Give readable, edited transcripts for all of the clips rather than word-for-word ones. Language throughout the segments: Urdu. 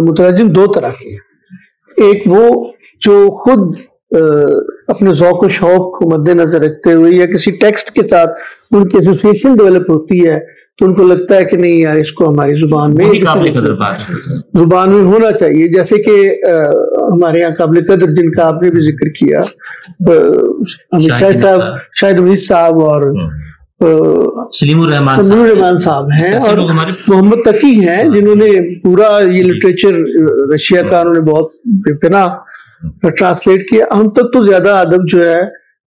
مترجم دو طرح کے ہیں. ایک وہ جو خود اپنے ذوق و شوق کو مد نظر رکھتے ہوئے یا کسی ٹیکسٹ کے ساتھ ان کی ایسوسیشن ڈیولپ ہوتی ہے تو ان کو لگتا ہے کہ نہیں یار اس کو ہماری زبان میں ہونا چاہیے. جیسے کہ ہمارے یہاں قابل قدر جن کا آپ نے بھی ذکر کیا شاہد امید صاحب اور سلیم الرحمان صاحب ہیں اور محمد تقی ہیں جنہوں نے پورا یہ لٹریچر رشیا کا انہوں نے بہت بے پناہ ٹرانسلیٹ کیا. ہم تک تو زیادہ ادب جو ہے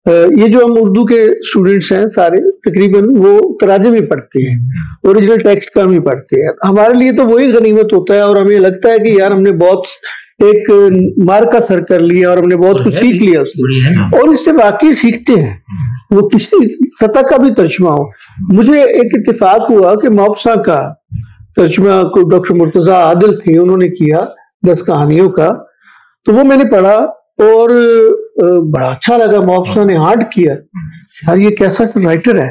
یہ جو ہم اردو کے اسٹوڈنٹس ہیں سارے تقریباً وہ تراجم ہی پڑھتے ہیں, اوریجنل ٹیکسٹ کم ہی پڑھتے ہیں. ہمارے لیے تو وہی غنیمت ہوتا ہے اور ہمیں لگتا ہے کہ یار ہم نے بہت ایک مارکا سر کر لیا اور ہم نے بہت کچھ سیکھ لیا اس سے, اور اس سے واقعی سیکھتے ہیں وہ کسی سطح کا بھی ترجمہ ہو. مجھے ایک اتفاق ہوا کہ محفصہ کا ترجمہ کو ڈاکٹر مرتضیٰ عادل تھے, انہوں نے کیا 10 کہانیوں کا, تو وہ میں نے پڑھا اور بڑا اچھا لگا. محفصہ نے ہارڈ کیا یار یہ کیسا رائٹر ہے.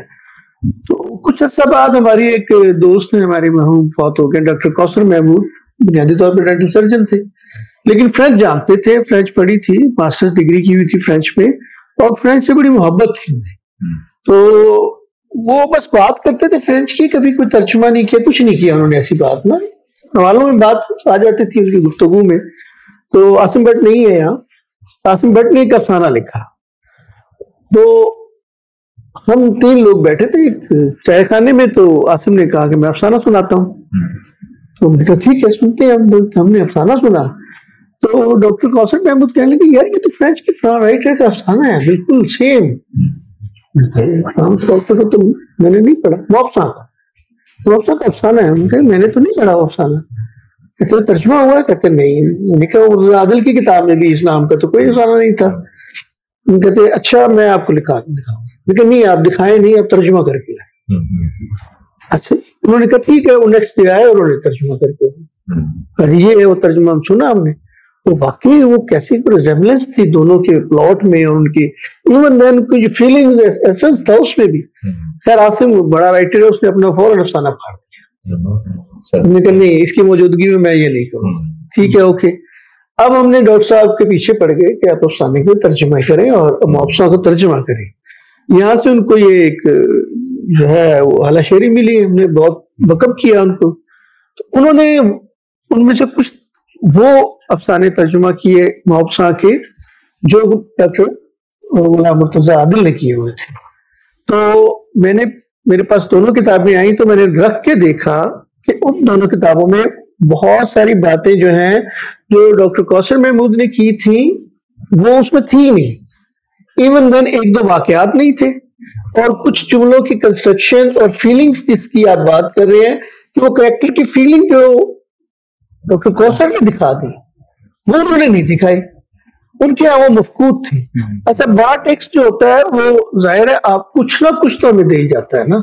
تو کچھ عرصہ بعد ہماری ایک دوست نے ہمارے مرحوم فوت ہو گئے ڈاکٹر کوثر محمود, بنیادی طور پہ ڈینٹل سرجن تھے لیکن فرینچ جانتے تھے, فرینچ پڑھی تھی, ماسٹرز ڈگری کی ہوئی تھی فرینچ میں اور فرینچ سے بڑی محبت تھی انہیں. تو وہ بس بات کرتے تھے فرینچ کی, کبھی کوئی ترجمہ نہیں کیا, کچھ نہیں کیا انہوں نے ایسی بات نا, حوالوں میں بات آ جاتی تھی ان کی گفتگو میں. تو عاصم بٹ نہیں ہے یہاں, عاصم بٹ نے ایک افسانہ لکھا. تو ہم 3 لوگ بیٹھے تھے چائے خانے میں, تو عاصم نے کہا کہ میں افسانہ سناتا ہوں. تو ہم نے کہا ٹھیک ہے سنتے ہیں. ہم نے افسانہ سنا تو ڈاکٹر کوثر محمود کہنے لگے یار یہ تو فرینچ کے رائٹر کا افسانہ ہے بالکل سیم. تو میں نے نہیں پڑھا محفصہ کا افسانہ ہے. میں نے تو نہیں پڑھا وہ افسانہ. کہتے ترجمہ ہوا ہے؟ کہتے نہیں. میں نے کہا مرتضیٰ عادل کی کتاب میں بھی اس نام کا تو کوئی افسانہ نہیں تھا. کہتے اچھا میں آپ کو دکھاؤں. لیکن نہیں آپ دکھائیں نہیں, آپ ترجمہ کر کے لائیں. اچھا انہوں نے کہا ٹھیک ہے. وہ نیکسٹ ڈے آئے اور انہوں نے ترجمہ کر کے یہ ہے وہ ترجمہ ہم سنا ہم نے. وہ واقعی وہ کیسی ریزیمبلنس تھی دونوں کے پلاٹ میں اور ان کی ایون دین کی جو فیلنگز ایسنس تھا اس میں بھی. خیر عاصم بڑا رائٹر ہے, اس نے اپنا فوراً افسانہ پھاڑ دیا. ہم نے کہا نہیں اس کی موجودگی میں میں یہ نہیں کروں. ٹھیک ہے اوکے. اب ہم نے ڈاکٹر صاحب کے پیچھے پڑ گئے کہ آپ افسانے کو ترجمہ کریں اور محفصہ کو ترجمہ کریں. یہاں سے ان کو یہ ایک جو ہے وہ اعلیٰ شعری ملی, ہم نے بہت بکب کیا ان کو. تو انہوں نے ان میں سے کچھ وہ افسانے ترجمہ کیے محفصہ کے جو ڈاکٹر مرتضیٰ عادل نے کیے ہوئے تھے. تو میرے پاس دونوں کتابیں آئیں تو میں نے رکھ کے دیکھا کہ ان دونوں کتابوں میں بہت ساری باتیں جو ہیں جو ڈاکٹر کوثر محمود نے کی تھی وہ اس میں تھی نہیں. ایون دین 1-2 واقعات نہیں تھے اور کچھ جملوں کی کنسٹرکشن اور فیلنگز جس کی آپ بات کر رہے ہیں کہ وہ کریکٹر کی فیلنگ جو ڈاکٹر کوثر نے دکھا دی وہ انہوں نے نہیں دکھائی. ان کے یہاں وہ مفقود تھی. اچھا بڑا ٹیکسٹ جو ہوتا ہے وہ ظاہر ہے آپ کچھ نہ کچھ تو ہمیں دے ہی جاتا ہے نا.